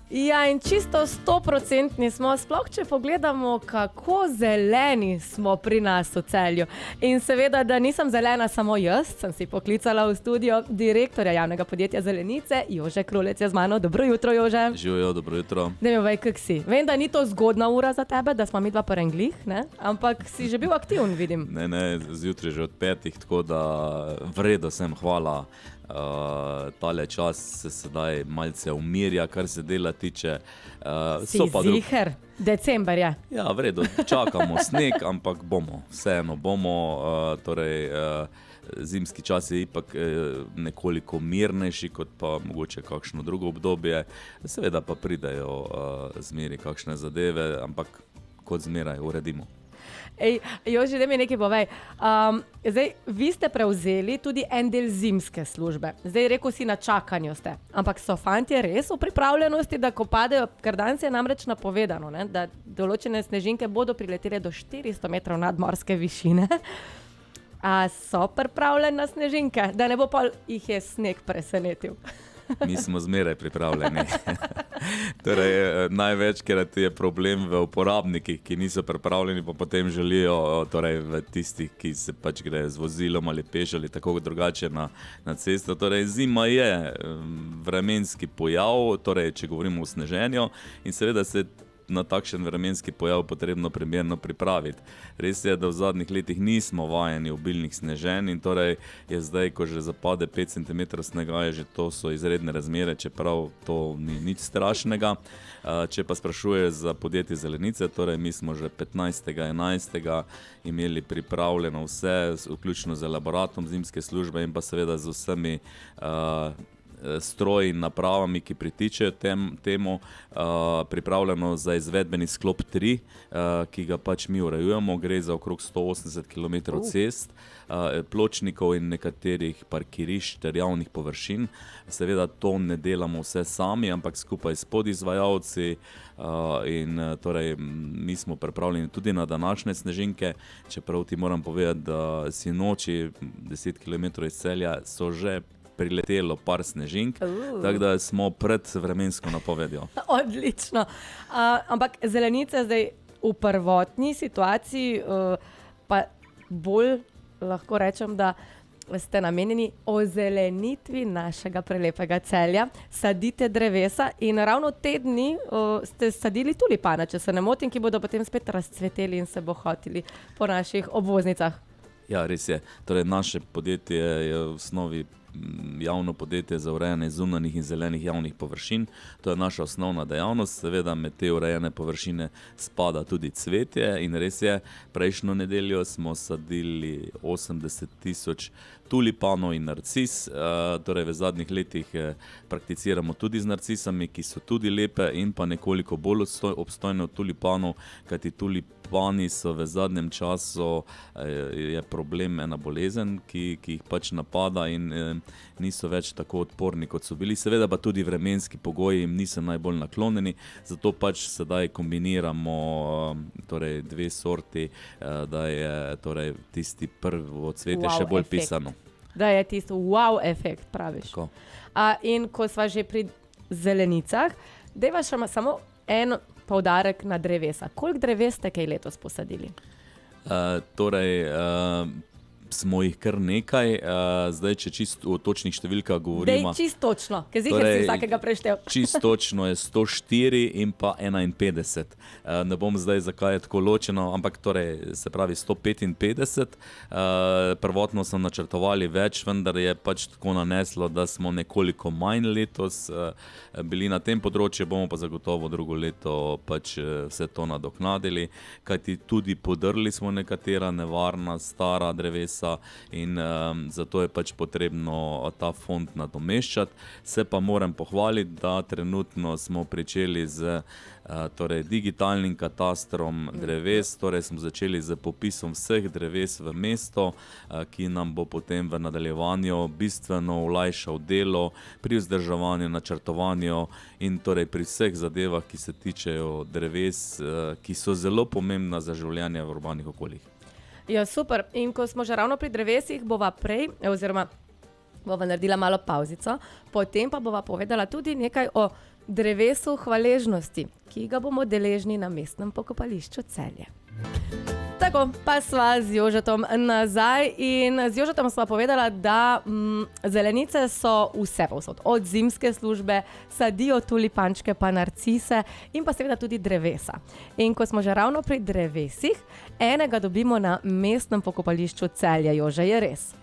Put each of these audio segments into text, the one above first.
Ja, in čisto 100% smo, sploh če pogledamo, kako zeleni smo pri nas v Celju. In seveda, da nisem zelena samo jaz, sem si poklicala v studio direktorja javnega podjetja Zelenice, Jože Krulec je z mano. Dobro jutro, Jože. Živijo, dobro jutro. Daj mi vej, kak si. Vem, da ni to zgodna ura za tebe, da smo mi dva parenglih, ne? Ampak si že bil aktivn, vidim. Ne, zjutraj že od 5, tako da vredo sem, hvala. Tale čas se sedaj malce umirja, kar se dela tiče. Si ziher? December je. Ja, vredo, čakamo sneg, ampak vseeno bomo. Zimski čas je ipak nekoliko mirnejši, kot pa mogoče kakšno drugo obdobje. Seveda pa pridejo zmeri kakšne zadeve, ampak kot zmeraj uredimo. Joži, da mi nekaj povej. Zdaj, vi ste prevzeli tudi en del zimske službe. Zdaj, rekel si, na čakanju ste. Ampak so fantje res v pripravljenosti, da ko padejo, ker danes je namreč napovedano, ne, da določene snežinke bodo priletele do 400 metrov nadmorske višine. A so pripravljeni na snežinke? Da ne bo pa jih je sneg presenetil. Mi smo zmeraj pripravljeni. Največkrat je problem v uporabnikih, ki niso pripravljeni, pa potem želijo v tistih, ki se pač gre z vozilom ali peš ali tako drugače na cesto. Zima je vremenski pojav, če govorimo o sneženju, in seveda se na takšen vremenski pojav potrebno primerno pripraviti. Res je, da v zadnjih letih nismo vajeni obilnih sneženj in je zdaj, ko že zapade 5 cm snega, to so izredne razmere, čeprav to ni nič strašnega. Če pa sprašuje za podjetje Zelenice, mi smo že 15.11. imeli pripravljeno vse, vključno z elaboratom zimske službe in pa seveda z vsemi stroji in napravami, ki pritičejo temu, pripravljeno za izvedbeni sklop 3, ki ga pač mi urejujemo. Gre za okrog 180 km cest, pločnikov in nekaterih parkirišč ter javnih površin. Seveda to ne delamo vse sami, ampak skupaj s podizvajalci in mi smo pripravljeni tudi na današnje snežinke, čeprav ti moram povedati, da sinoči 10 km iz Celja so že priletelo par snežink, tako da smo pred vremensko napovedjo. Odlično. Ampak Zelenica zdaj v prvotni situaciji, pa bolj lahko rečem, da ste namenjeni ozelenitvi našega prelepega Celja. Sadite drevesa in ravno te dni ste sadili tulipane, če se ne motim, ki bodo potem spet razcveteli in se bohotili po naših obvoznicah. Ja, res je. Naše podjetje je v osnovi javno podjetje za urejanje zunanjih in zelenih javnih površin. To je naša osnovna dejavnost. Seveda med te urejene površine spada tudi cvetje in res je, prejšnjo nedeljo smo sadili 80 000 tulipanov in narcis. V zadnjih letih prakticiramo tudi z narcisami, ki so tudi lepe in pa nekoliko bolj obstojne od tulipanov, kajti tulipani so v zadnjem času, je problem ena bolezen, ki jih pač napada in niso več tako odporni, kot so bili. Seveda pa tudi vremenski pogoji jim niso najbolj naklonjeni, zato pač sedaj kombiniramo dve sorti, da je tisti prvo cvetje še bolj pisano. Da je tisti wow efekt, praviš. In ko sva že pri zelenicah, dajva še samo en poudarek na drevesa. Koliko dreves ste kaj letos posadili? Smo jih kar nekaj, zdaj če čisto o točnih številkah govorimo. Čisto točno, ker ziher si vsakega preštel. Čisto točno je 104 in pa 51. Ne bom zdaj, zakaj je tako ločeno, ampak se pravi 155. Prvotno smo načrtovali več, vendar je pač tako naneslo, da smo nekoliko manj letos bili na tem področju, bomo pa zagotovo drugo leto pač vse to nadoknadili, kajti tudi podrli smo nekatera nevarna stara drevesa in zato je pač potrebno ta fond nadomeščati. Se pa moram pohvaliti, da trenutno smo pričeli z digitalnim katastrom dreves, smo začeli z popisom vseh dreves v mesto, ki nam bo potem v nadaljevanju bistveno olajšal delo pri vzdrževanju, načrtovanju in pri vseh zadevah, ki se tičejo dreves, ki so zelo pomembna za življenje v urbanih okoljih. Ja, super. In ko smo že ravno pri drevesih, bova bova naredila malo pauzico, potem pa bova povedala tudi nekaj o drevesu hvaležnosti, ki ga bomo deležni na mestnem pokopališču Celje. Tako, pa sva z Jožetom nazaj in z Jožetom sva povedala, da zelenice so vse povsod. Od zimske službe sadijo tulipančke pa narcise in pa seveda tudi drevesa. In ko smo že ravno pri drevesih, enega dobimo na mestnem pokopališču Celje. Jože, je res?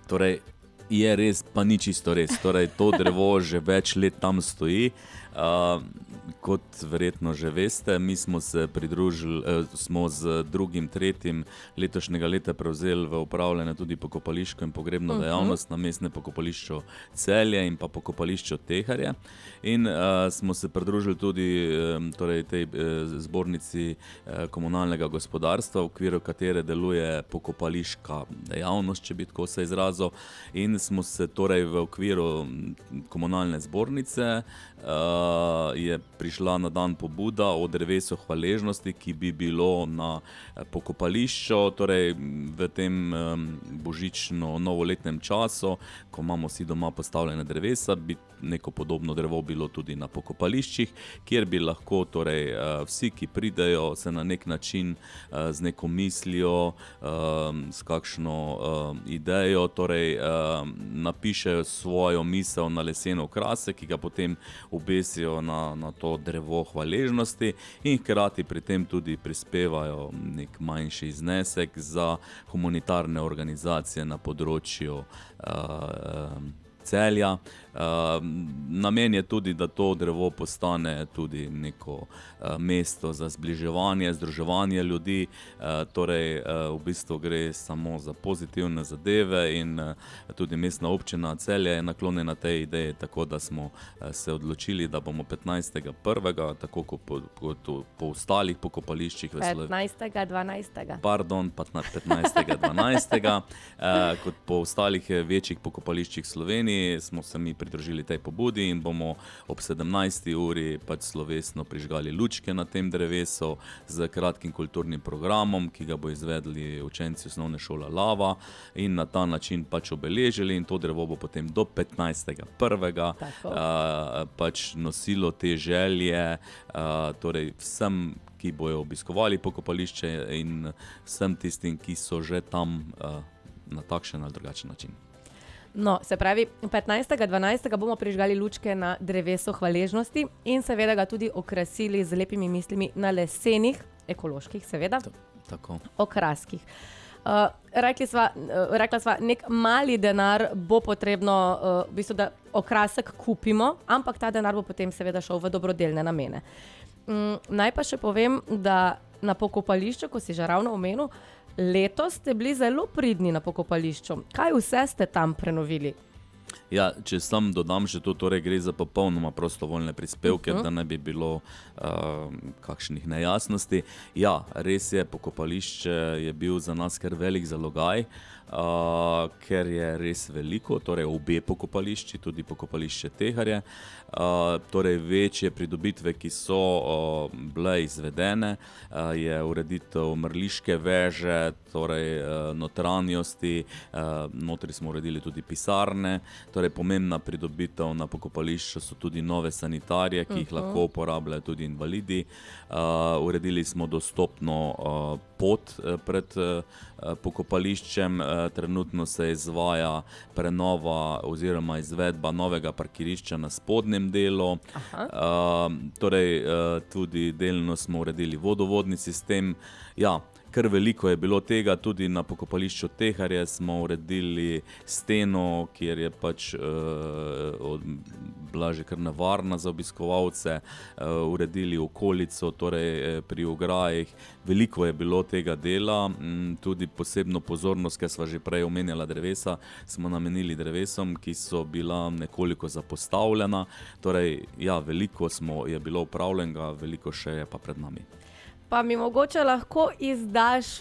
Torej, je res, pa ni čisto res. Torej, to drevo že več let tam stoji. Kot verjetno že veste, mi smo se pridružili, smo z 2. 3. letošnjega leta prevzeli v upravljanje tudi pokopališko in pogrebno dejavnost na mestnem pokopališču Celje in pa pokopališču Teharje. In smo se pridružili tudi torej, tej zbornici komunalnega gospodarstva, v okviru katere deluje pokopališka dejavnost, če bi tako se izrazil. In smo se torej v okviru komunalne zbornice je prišla na dan pobuda o drevesu hvaležnosti, ki bi bilo na pokopališču, torej v tem božično-novoletnem času, ko imamo vsi doma postavljene drevesa, bi neko podobno drevo bilo tudi na pokopališčih, kjer bi lahko torej vsi, ki pridejo, se na nek način z neko mislijo, s kakšno idejo, torej napišejo svojo misel na leseno okrasek, ki ga potem obesijo na to drevo hvaležnosti in hkrati pri tem tudi prispevajo nek manjši znesek za humanitarne organizacije na področju Celja. Namen je tudi, da to drevo postane tudi neko mesto za zbliževanje, združevanje ljudi, torej v bistvu gre samo za pozitivne zadeve in tudi mestna občina Celje je naklonjena tej ideji, tako da smo se odločili, da bomo 15.1., tako kot po ostalih pokopališčih v Sloveniji. 15.12. Pardon, 15.12. Kot po ostalih večjih pokopališčih Sloveniji smo se mi pridružili tej pobudi in bomo ob 17. uri pač slovesno prižgali lučke na tem drevesu z kratkim kulturnim programom, ki ga bo izvedli učenci osnovne šole Lava in na ta način pač obeležili in to drevo bo potem do 15.1. Pač nosilo te želje, torej vsem, ki bojo obiskovali pokopališče in vsem tistim, ki so že tam na takšen ali drugačen način. No, se pravi, 15.12. bomo prižgali lučke na drevesu hvaležnosti in seveda ga tudi okrasili z lepimi mislimi na lesenih, ekoloških seveda, Tako. okraskih. Rekla sva, nek mali denar bo potrebno, v bistvu, da okrasek kupimo, ampak ta denar bo potem seveda šel v dobrodelne namene. Naj pa še povem, da na pokopališču, ko si že ravno omenil, letos ste bili zelo pridni na pokopališču. Kaj vse ste tam prenovili? Ja, če sam dodam še to, torej gre za popolnoma prostovoljne prispevke, da ne bi bilo kakšnih nejasnosti. Ja, res je, pokopališče je bil za nas kar velik zalogaj, ker je res veliko, torej obe pokopališči, tudi pokopališče Teharje. Torej večje pridobitve, ki so bile izvedene, je ureditev mrliške veže, torej notranjosti, notri smo uredili tudi pisarne, torej pomembna pridobitev na pokopališču so tudi nove sanitarije, ki jih lahko uporabljajo tudi invalidi. Uredili smo dostopno pot pred pokopališčem, trenutno se izvaja prenova oziroma izvedba novega parkirišča na spodnjem delu. Torej tudi delno smo uredili vodovodni sistem. Ja, kar veliko je bilo tega, tudi na pokopališču Teharje smo uredili steno, kjer je pač bila že kar nevarna za obiskovalce, uredili okolico, torej pri ograjih. Veliko je bilo tega dela, tudi posebno pozornost, ker sva že prej omenjala drevesa, smo namenili drevesom, ki so bila nekoliko zapostavljena. Torej, ja, veliko je bilo upravljenega, veliko še je pa pred nami. Pa mi mogoče lahko izdaš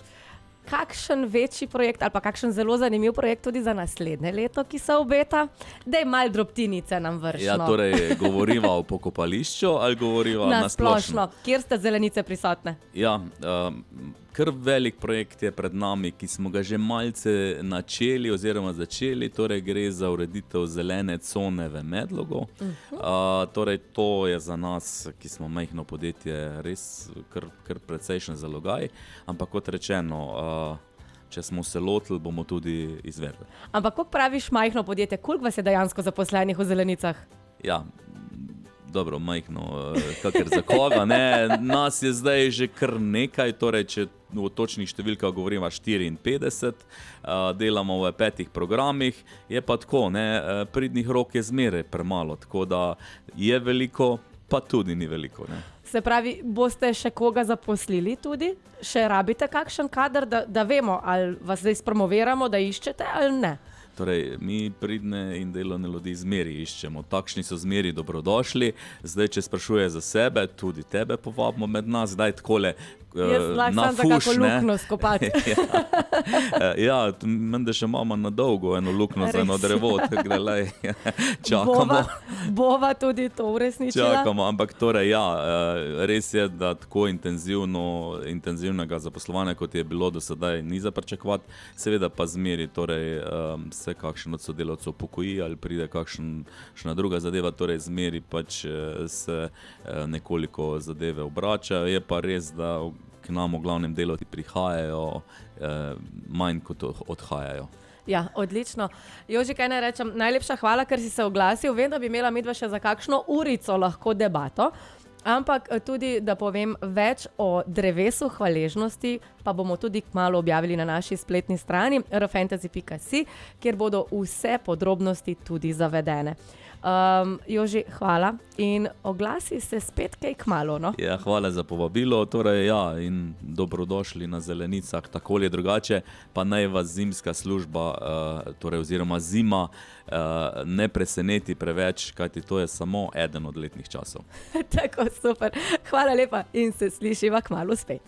kakšen večji projekt ali pa kakšen zelo zanimiv projekt tudi za naslednje leto, ki se obeta? Daj malo drobtinice nam vršno. Ja, torej govoriva o pokopališču ali govoriva na splošno? Kjer ste zelenice prisotne? Ja, Kar velik projekt je pred nami, ki smo ga že malce načeli oziroma začeli, torej gre za ureditev zelene cone v Medlogu. Torej to je za nas, ki smo majhno podjetje, res kar precejšen zalogaj, ampak kot rečeno, če smo se lotili, bomo tudi izvedli. Ampak kako praviš majhno podjetje, koliko vas je dejansko zaposlenih v Zelenicah? Ja, dobro, majhno, kakor za koga, ne. Nas je zdaj že kar nekaj, torej če v točnih številkah govorimo 54, delamo v 5 programih, je pa tako, ne, pridnih rok je zmeraj premalo, tako da je veliko, pa tudi ni veliko, ne. Se pravi, boste še koga zaposlili tudi? Še rabite kakšen kader, da vemo, ali vas zdaj spromoviramo, da iščete ali ne? Torej, mi pridne in delovne ljudi zmeri iščemo. Takšni so zmeri dobrodošli. Zdaj, če sprašuje za sebe, tudi tebe povabimo med nas. Zdaj takole na fuš, za kako luknjo skopati. Ja, menda še imamo na dolgo eno luknjo za eno drevo, tako da čakamo. Bova tudi to uresničila. Čakamo, ampak torej ja, res je, da tako intenzivnega zaposlovanja, kot je bilo do sedaj, ni za pričakovati. Seveda pa zmeri, torej se kakšen od sodelavcev pokoji ali pride kakšna druga zadeva, torej zmeri pač se nekoliko zadeve obračajo. Je pa res, da k nam v glavnem delavci prihajajo manj kot odhajajo. Ja, odlično. Joži, kaj naj rečem? Najlepša hvala, ker si se oglasil. Vem, da bi imela midva še za kakšno urico lahko debato, ampak tudi, da povem več o drevesu hvaležnosti, pa bomo tudi kmalu objavili na naši spletni strani rfantasy.si, kjer bodo vse podrobnosti tudi zavedene. Joži, hvala in oglasi se spet kaj kmalu, no? Ja, hvala za povabilo, torej ja, in dobrodošli na Zelenicah, tako ali drugače, pa naj vas zimska služba, torej oziroma zima, ne preseneti preveč, kajti to je samo eden od letnih časov. Tako, super. Hvala lepa in se slišiva kmalu spet.